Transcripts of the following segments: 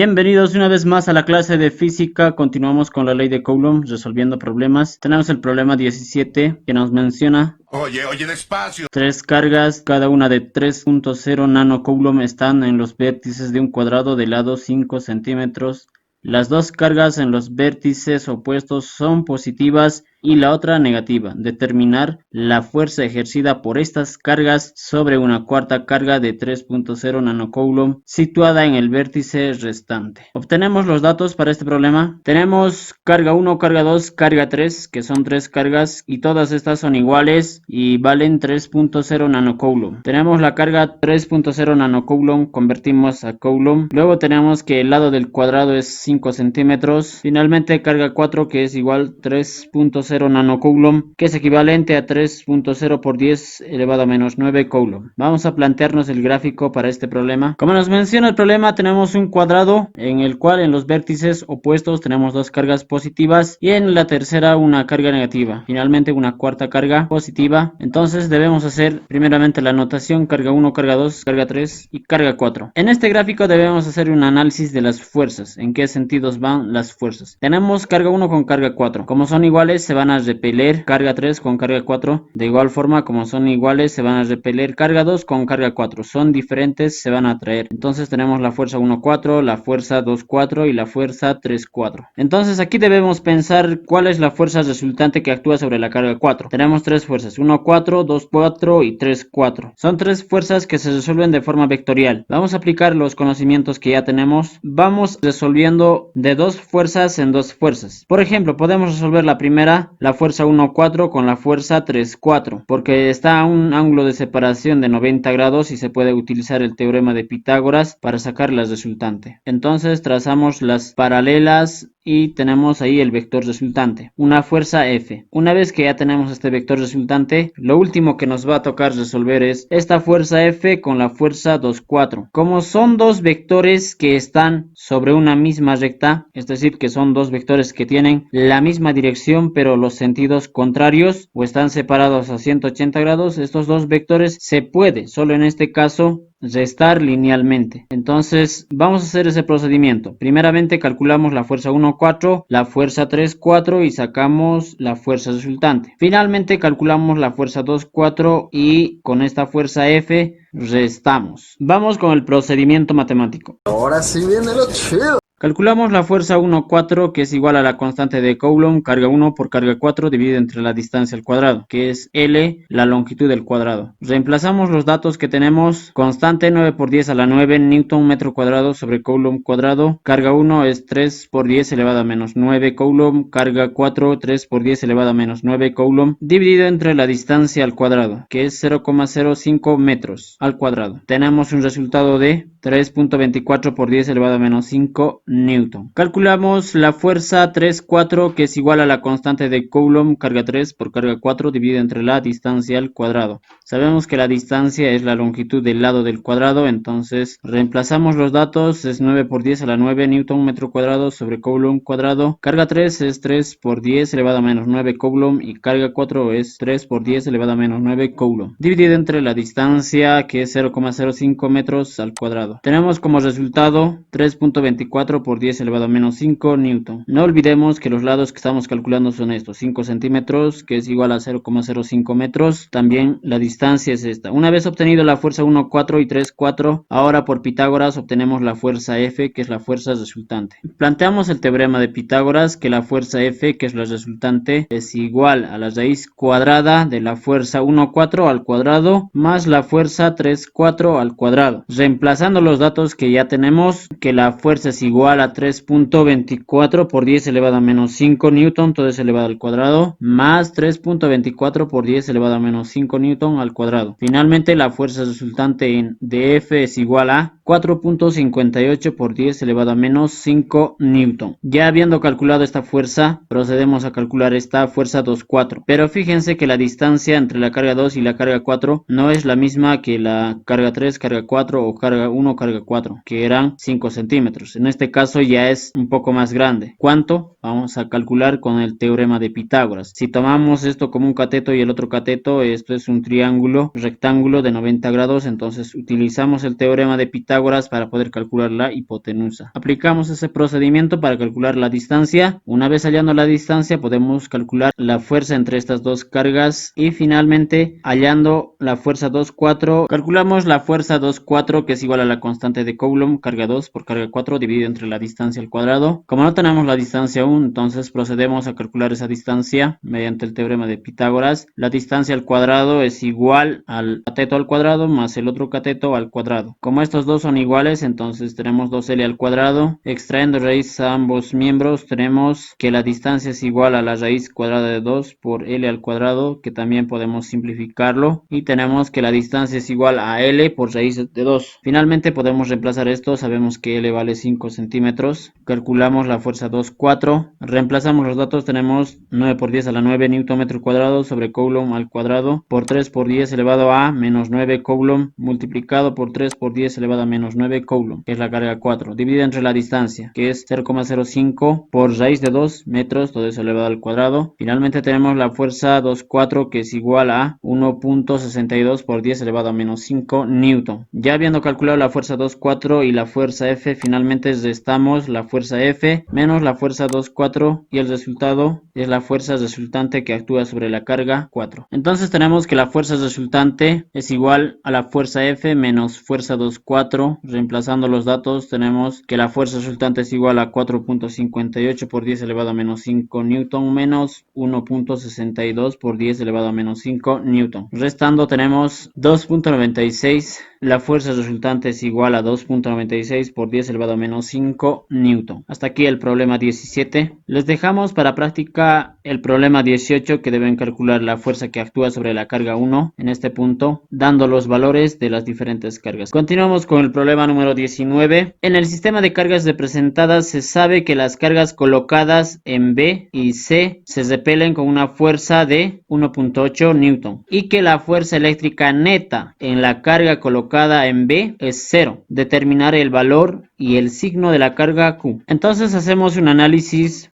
Bienvenidos una vez más a la clase de física. Continuamos con la ley de Coulomb resolviendo problemas. Tenemos el problema 17 que nos menciona Oye, despacio. tres cargas, cada una de 3.0 nanocoulomb están en los vértices de un cuadrado de lado 5 centímetros. Las dos cargas en los vértices opuestos son positivas y la otra negativa. Determinar la fuerza ejercida por estas cargas sobre una cuarta carga de 3.0 nanocoulomb situada en el vértice restante. Obtenemos los datos para este problema. Tenemos carga 1, carga 2, carga 3, que son tres cargas y todas estas son iguales y valen 3.0 nanocoulomb. Tenemos la carga 3.0 nanocoulomb, convertimos a coulomb. Luego tenemos que el lado del cuadrado es 5 centímetros. Finalmente carga 4, que es igual 3.0 nanocoulomb, que es equivalente a 3.0 por 10 elevado a menos 9 coulomb. Vamos a plantearnos el gráfico para este problema. Como nos menciona el problema, tenemos un cuadrado en el cual en los vértices opuestos tenemos dos cargas positivas y en la tercera una carga negativa. Finalmente una cuarta carga positiva. Entonces debemos hacer primeramente la notación carga 1, carga 2, carga 3 y carga 4. En este gráfico debemos hacer un análisis de las fuerzas. ¿En qué sentidos van las fuerzas? Tenemos carga 1 con carga 4. Como son iguales, se van a repeler carga 3 con carga 4. De igual forma, como son iguales, se van a repeler carga 2 con carga 4. Son diferentes, se van a atraer. Entonces tenemos la fuerza 1, 4, la fuerza 2, 4 y la fuerza 3, 4. Entonces aquí debemos pensar cuál es la fuerza resultante que actúa sobre la carga 4. Tenemos tres fuerzas, 1, 4, 2, 4 y 3, 4. Son tres fuerzas que se resuelven de forma vectorial. Vamos a aplicar los conocimientos que ya tenemos. Vamos resolviendo de dos fuerzas en dos fuerzas. Por ejemplo, podemos resolver la primera, la fuerza 1, 4 con la fuerza 3, 4, porque está a un ángulo de separación de 90 grados y se puede utilizar el teorema de Pitágoras para sacar la resultante. Entonces trazamos las paralelas y tenemos ahí el vector resultante, una fuerza F. Una vez que ya tenemos este vector resultante, lo último que nos va a tocar resolver es esta fuerza F con la fuerza 2, 4. Como son dos vectores que están sobre una misma recta, es decir, que son dos vectores que tienen la misma dirección pero los sentidos contrarios o están separados a 180 grados, estos dos vectores se puede, solo en este caso, restar linealmente. Entonces vamos a hacer ese procedimiento. Primeramente calculamos la fuerza 1, 4, la fuerza 3, 4 y sacamos la fuerza resultante. Finalmente calculamos la fuerza 2, 4 y con esta fuerza F restamos. Vamos con el procedimiento matemático. Ahora sí viene lo chido. Calculamos la fuerza 1, 4, que es igual a la constante de Coulomb, carga 1 por carga 4 dividido entre la distancia al cuadrado, que es L, la longitud del cuadrado. Reemplazamos los datos que tenemos. Constante 9 por 10 a la 9 Newton metro cuadrado sobre Coulomb cuadrado. Carga 1 es 3 por 10 elevado a menos 9 Coulomb. Carga 4, 3 por 10 elevado a menos 9 Coulomb, dividido entre la distancia al cuadrado, que es 0,05 metros al cuadrado. Tenemos un resultado de 3.24 por 10 elevado a menos 5 Newton. Calculamos la fuerza 3, 4, que es igual a la constante de Coulomb, carga 3 por carga 4 dividido entre la distancia al cuadrado. Sabemos que la distancia es la longitud del lado del cuadrado, entonces reemplazamos los datos. Es 9 por 10 a la 9 Newton metro cuadrado sobre Coulomb cuadrado. Carga 3 es 3 por 10 elevado a menos 9 Coulomb y carga 4 es 3 por 10 elevado a menos 9 Coulomb, dividido entre la distancia, que es 0,05 metros al cuadrado. Tenemos como resultado 3.24 por 10 elevado a menos 5 Newton. No olvidemos que los lados que estamos calculando son estos, 5 centímetros, que es igual a 0,05 metros. También la distancia es esta. Una vez obtenido la fuerza 1, 4 y 3, 4, ahora por Pitágoras obtenemos la fuerza F, que es la fuerza resultante. Planteamos el teorema de Pitágoras, que la fuerza F, que es la resultante, es igual a la raíz cuadrada de la fuerza 1, 4 al cuadrado más la fuerza 3, 4 al cuadrado. Reemplazando los datos que ya tenemos, que la fuerza es igual a 3.24 por 10 elevado a menos 5 Newton, todo es elevado al cuadrado, más 3.24 por 10 elevado a menos 5 Newton al cuadrado. Finalmente la fuerza resultante de F es igual a 4.58 por 10 elevado a menos 5 Newton. Ya habiendo calculado esta fuerza, procedemos a calcular esta fuerza 2, 4. Pero fíjense que la distancia entre la carga 2 y la carga 4 no es la misma que la carga 3, carga 4 o carga 1, carga 4, que eran 5 centímetros. En este caso ya es un poco más grande. ¿Cuánto? Vamos a calcular con el teorema de Pitágoras. Si tomamos esto como un cateto y el otro cateto, esto es un triángulo rectángulo de 90 grados, entonces utilizamos el teorema de Pitágoras Pitágoras para poder calcular la hipotenusa. Aplicamos ese procedimiento para calcular la distancia. Una vez hallando la distancia podemos calcular la fuerza entre estas dos cargas y finalmente hallando la fuerza 2,4 calculamos la fuerza 2,4 que es igual a la constante de Coulomb carga 2 por carga 4 dividido entre la distancia al cuadrado. Como no tenemos la distancia aún, entonces procedemos a calcular esa distancia mediante el teorema de Pitágoras. La distancia al cuadrado es igual al cateto al cuadrado más el otro cateto al cuadrado. Como estos dos son iguales, entonces tenemos 2L al cuadrado. Extrayendo raíz a ambos miembros, tenemos que la distancia es igual a la raíz cuadrada de 2 por L al cuadrado, que también podemos simplificarlo. Y tenemos que la distancia es igual a L por raíz de 2. Finalmente podemos reemplazar esto. Sabemos que L vale 5 centímetros. Calculamos la fuerza 2,4. Reemplazamos los datos. Tenemos 9 por 10 a la 9 Newton metro cuadrado sobre Coulomb al cuadrado por 3 por 10 elevado a menos 9 Coulomb multiplicado por 3 por 10 elevado a menos 9 Coulomb, que es la carga 4, dividida entre la distancia, que es 0,05 por raíz de 2 metros, todo eso elevado al cuadrado. Finalmente tenemos la fuerza 2,4 que es igual a 1,62 por 10 elevado a menos 5 Newton. Ya habiendo calculado la fuerza 2,4 y la fuerza F, finalmente restamos la fuerza F menos la fuerza 2,4 y el resultado es la fuerza resultante que actúa sobre la carga 4. Entonces tenemos que la fuerza resultante es igual a la fuerza F menos fuerza 2,4. Reemplazando los datos tenemos que la fuerza resultante es igual a 4,58 por 10 elevado a menos 5 Newton menos 1,62 por 10 elevado a menos 5 Newton. Restando tenemos 2,96. La fuerza resultante es igual a 2,96 por 10 elevado a menos 5 Newton. Hasta aquí el problema 17. Les dejamos para práctica el problema 18, que deben calcular la fuerza que actúa sobre la carga 1 en este punto, dando los valores de las diferentes cargas. Continuamos con el problema número 19. En el sistema de cargas representadas se sabe que las cargas colocadas en B y C se repelen con una fuerza de 1,8 Newton y que la fuerza eléctrica neta en la carga colocada en B es 0. Determinar el valor y el signo de la carga Q. Entonces hacemos un análisis.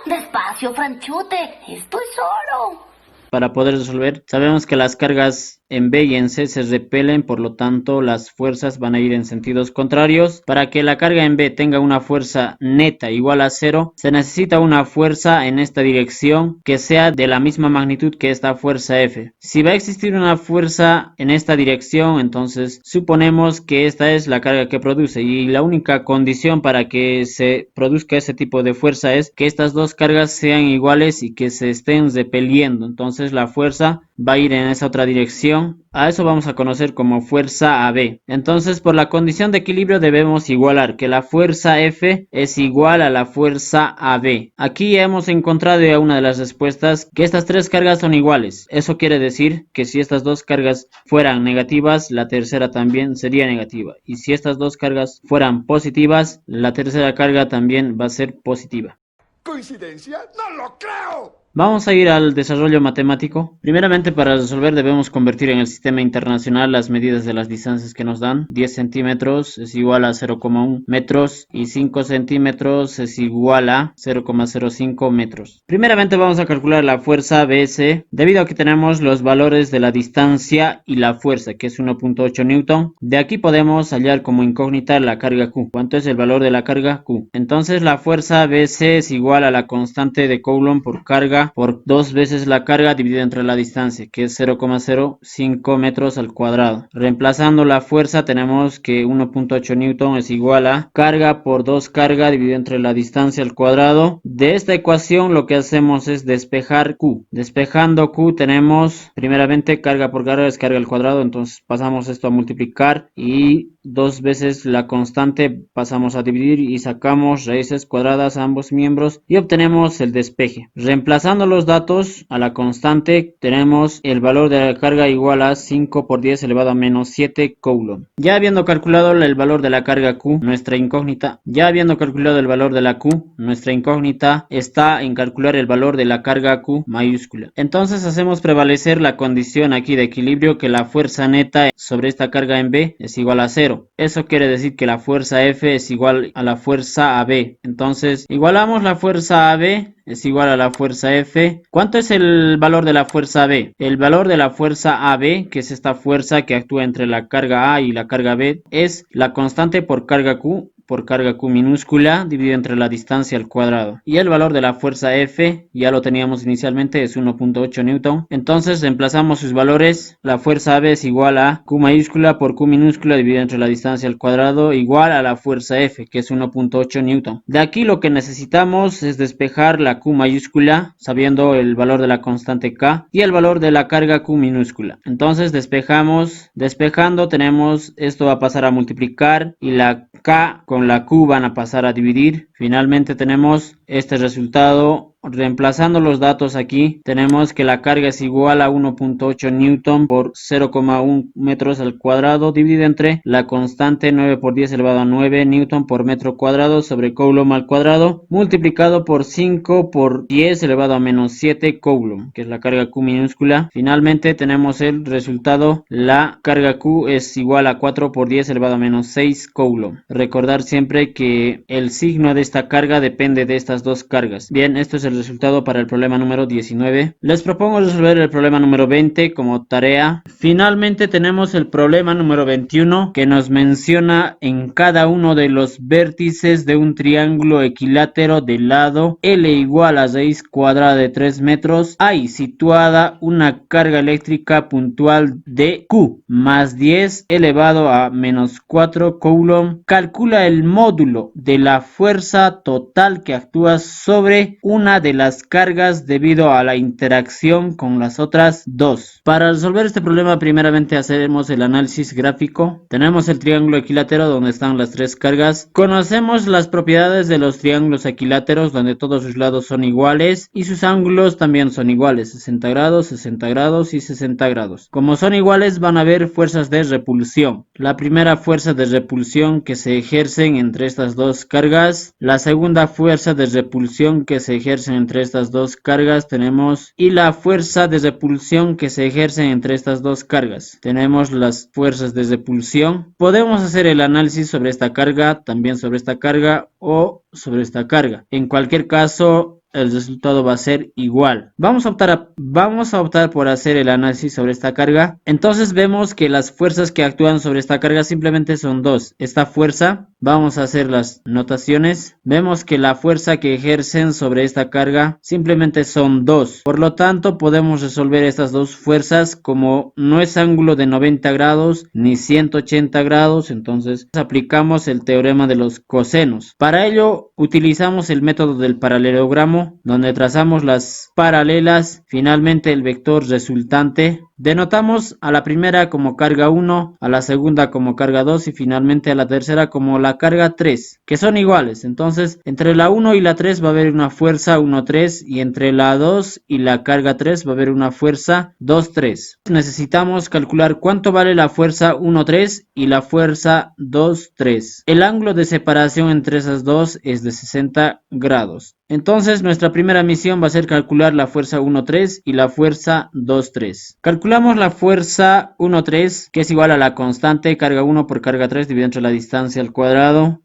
Despacio, Franchute, estoy solo. Para poder resolver, sabemos que las cargas en B y en C se repelen, por lo tanto las fuerzas van a ir en sentidos contrarios. Para que la carga en B tenga una fuerza neta igual a 0, se necesita una fuerza en esta dirección que sea de la misma magnitud que esta fuerza F. Si va a existir una fuerza en esta dirección, entonces suponemos que esta es la carga que produce, y la única condición para que se produzca ese tipo de fuerza es que estas dos cargas sean iguales y que se estén repeliendo. Entonces la fuerza va a ir en esa otra dirección. A eso vamos a conocer como fuerza AB. Entonces, por la condición de equilibrio debemos igualar que la fuerza F es igual a la fuerza AB. Aquí hemos encontrado ya una de las respuestas, que estas tres cargas son iguales. Eso quiere decir que si estas dos cargas fueran negativas, la tercera también sería negativa. Y si estas dos cargas fueran positivas, la tercera carga también va a ser positiva. ¿Coincidencia? ¡No lo creo! Vamos a ir al desarrollo matemático. Primeramente, para resolver debemos convertir en el sistema internacional las medidas de las distancias que nos dan. 10 centímetros es igual a 0,1 metros y 5 centímetros es igual a 0,05 metros. Primeramente vamos a calcular la fuerza BS, debido a que tenemos los valores de la distancia y la fuerza, que es 1,8 Newton. De aquí podemos hallar como incógnita la carga Q. ¿Cuánto es el valor de la carga Q? Entonces la fuerza BC es igual a la constante de Coulomb por carga por 2 veces la carga dividida entre la distancia, que es 0,05 metros al cuadrado. Reemplazando la fuerza tenemos que 1,8 Newton es igual a carga por 2 carga dividida entre la distancia al cuadrado. De esta ecuación lo que hacemos es despejar Q. Despejando Q tenemos primeramente carga por carga es carga al cuadrado, entonces pasamos esto a multiplicar y 2 veces la constante pasamos a dividir y sacamos raíces cuadradas a ambos miembros y obtenemos el despeje. Reemplazando los datos a la constante tenemos el valor de la carga igual a 5 por 10 elevado a menos 7 Coulomb. Ya habiendo calculado el valor de la carga Q, nuestra incógnita está en calcular el valor de la carga Q mayúscula. Entonces hacemos prevalecer la condición aquí de equilibrio, que la fuerza neta sobre esta carga en B es igual a 0. Eso quiere decir que la fuerza F es igual a la fuerza AB. Entonces, igualamos la fuerza AB es igual a la fuerza F. ¿Cuánto es el valor de la fuerza B? El valor de la fuerza AB, que es esta fuerza que actúa entre la carga A y la carga B, es la constante por carga Q minúscula dividido entre la distancia al cuadrado. Y el valor de la fuerza F, ya lo teníamos inicialmente, es 1.8 newton. Entonces reemplazamos sus valores. La fuerza AB es igual a Q mayúscula por Q minúscula dividido entre la distancia al cuadrado, igual a la fuerza F, que es 1.8 newton. De aquí lo que necesitamos es despejar la Q mayúscula, sabiendo el valor de la constante K y el valor de la carga Q minúscula. Entonces despejamos. Despejando tenemos, esto va a pasar a multiplicar y la K con la Q van a pasar a dividir. Finalmente tenemos este resultado. Reemplazando los datos aquí, tenemos que la carga es igual a 1.8 newton por 0,1 metros al cuadrado dividido entre la constante 9 por 10 elevado a 9 newton por metro cuadrado sobre coulomb al cuadrado multiplicado por 5 por 10 elevado a menos 7 coulomb, que es la carga Q minúscula. Finalmente tenemos el resultado. La carga Q es igual a 4 por 10 elevado a menos 6 coulomb. Recordar siempre que el signo de esta carga depende de estas dos cargas. Bien, esto es el resultado para el problema número 19. Les propongo resolver el problema número 20 como tarea. Finalmente tenemos el problema número 21 que nos menciona en cada uno de los vértices de un triángulo equilátero del lado L igual a raíz cuadrada de 3 metros hay situada una carga eléctrica puntual de Q más 10 elevado a menos 4 coulomb. Calcula el módulo de la fuerza total que actúa sobre una de las cargas debido a la interacción con las otras dos. Para resolver este problema primeramente hacemos el análisis gráfico. Tenemos el triángulo equilátero donde están las tres cargas. Conocemos las propiedades de los triángulos equiláteros donde todos sus lados son iguales y sus ángulos también son iguales, 60 grados, 60 grados y 60 grados. Como son iguales van a haber fuerzas de repulsión. La primera fuerza de repulsión que se ejercen entre estas dos cargas, la segunda fuerza de repulsión que se ejercen entre estas dos cargas tenemos y la fuerza de repulsión que se ejercen entre estas dos cargas. Tenemos las fuerzas de repulsión. Podemos hacer el análisis sobre esta carga, también sobre esta carga o sobre esta carga. En cualquier caso, el resultado va a ser igual. Vamos a optar por hacer el análisis sobre esta carga. Entonces vemos que las fuerzas que actúan sobre esta carga simplemente son dos. Esta fuerza, vamos a hacer las notaciones. Vemos que la fuerza que ejercen sobre esta carga simplemente son dos. Por lo tanto, podemos resolver estas dos fuerzas como no es ángulo de 90 grados ni 180 grados. Entonces aplicamos el teorema de los cosenos. Para ello utilizamos el método del paralelogramo, donde trazamos las paralelas. Finalmente el vector resultante denotamos a la primera como carga 1, a la segunda como carga 2 y finalmente a la tercera como la carga 3, que son iguales. Entonces entre la 1 y la 3 va a haber una fuerza 1,3 y entre la 2 y la carga 3 va a haber una fuerza 2,3. Necesitamos calcular cuánto vale la fuerza 1,3 y la fuerza 2,3. El ángulo de separación entre esas dos es de 60 grados. Entonces nuestra primera misión va a ser calcular la fuerza 1,3 y la fuerza 2,3. Calculamos la fuerza 1,3 que es igual a la constante carga 1 por carga 3 dividido entre la distancia al cuadrado.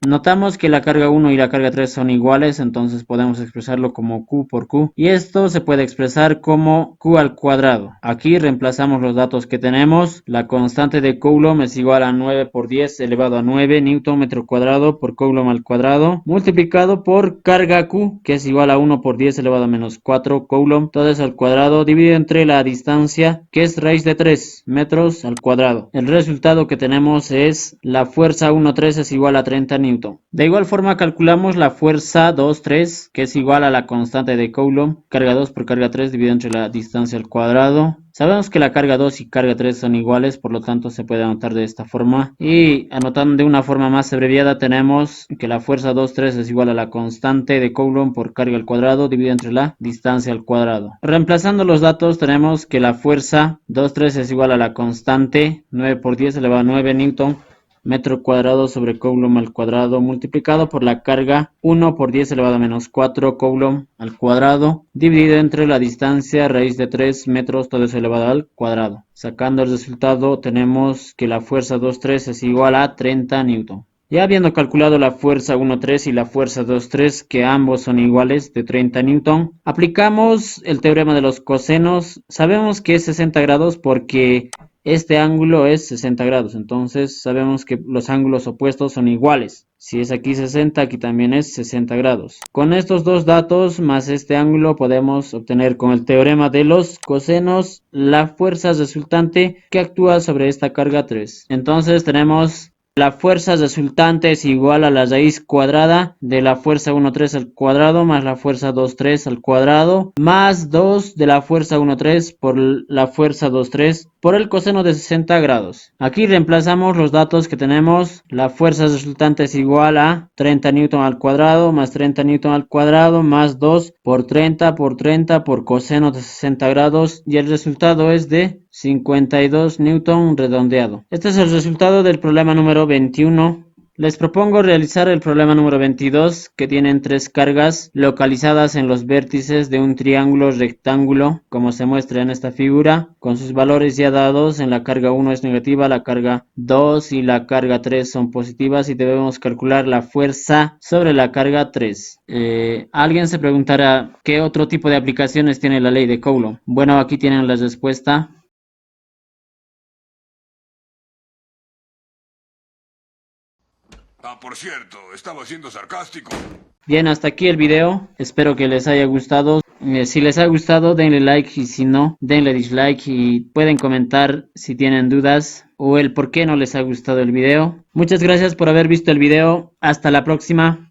Notamos que la carga 1 y la carga 3 son iguales, entonces podemos expresarlo como Q por Q. Y esto se puede expresar como Q al cuadrado. Aquí reemplazamos los datos que tenemos. La constante de Coulomb es igual a 9 por 10 elevado a 9 newton metro cuadrado por Coulomb al cuadrado, multiplicado por carga Q, que es igual a 1 por 10 elevado a menos 4 Coulomb, todo eso al cuadrado, dividido entre la distancia, que es raíz de 3 metros al cuadrado. El resultado que tenemos es la fuerza 1,3 es igual a 30 newton. De igual forma calculamos la fuerza 2,3 que es igual a la constante de Coulomb, carga 2 por carga 3 dividido entre la distancia al cuadrado. Sabemos que la carga 2 y carga 3 son iguales, por lo tanto se puede anotar de esta forma. Y anotando de una forma más abreviada tenemos que la fuerza 2,3 es igual a la constante de Coulomb por carga al cuadrado dividido entre la distancia al cuadrado. Reemplazando los datos tenemos que la fuerza 2,3 es igual a la constante 9 por 10 elevado a 9 newton metro cuadrado sobre coulomb al cuadrado multiplicado por la carga 1 por 10 elevado a menos 4 coulomb al cuadrado dividido entre la distancia raíz de 3 metros todo eso elevado al cuadrado. Sacando el resultado tenemos que la fuerza 2,3 es igual a 30 newton. Ya habiendo calculado la fuerza 1,3 y la fuerza 2,3, que ambos son iguales de 30 newton, aplicamos el teorema de los cosenos. Sabemos que es 60 grados porque este ángulo es 60 grados, entonces sabemos que los ángulos opuestos son iguales. Si es aquí 60, aquí también es 60 grados. Con estos dos datos más este ángulo podemos obtener con el teorema de los cosenos la fuerza resultante que actúa sobre esta carga 3. Entonces tenemos la fuerza resultante es igual a la raíz cuadrada de la fuerza 1,3 al cuadrado más la fuerza 2,3 al cuadrado más 2 de la fuerza 1,3 por la fuerza 2,3 por el coseno de 60 grados. Aquí reemplazamos los datos que tenemos. La fuerza resultante es igual a 30 newton al cuadrado más 30 newton al cuadrado más 2 por 30 por coseno de 60 grados y el resultado es de 52 newton redondeado. Este es el resultado del problema número 21. Les propongo realizar el problema número 22, que tienen 3 cargas localizadas en los vértices de un triángulo rectángulo, como se muestra en esta figura, con sus valores ya dados. En la carga 1 es negativa, la carga 2 y la carga 3 son positivas y debemos calcular la fuerza sobre la carga 3. Alguien se preguntará, ¿qué otro tipo de aplicaciones tiene la ley de Coulomb? Bueno, aquí tienen la respuesta. Ah, por cierto, estaba siendo sarcástico. Bien, hasta aquí el video. Espero que les haya gustado. Si les ha gustado, denle like y si no, denle dislike y pueden comentar si tienen dudas o el por qué no les ha gustado el video. Muchas gracias por haber visto el video. Hasta la próxima.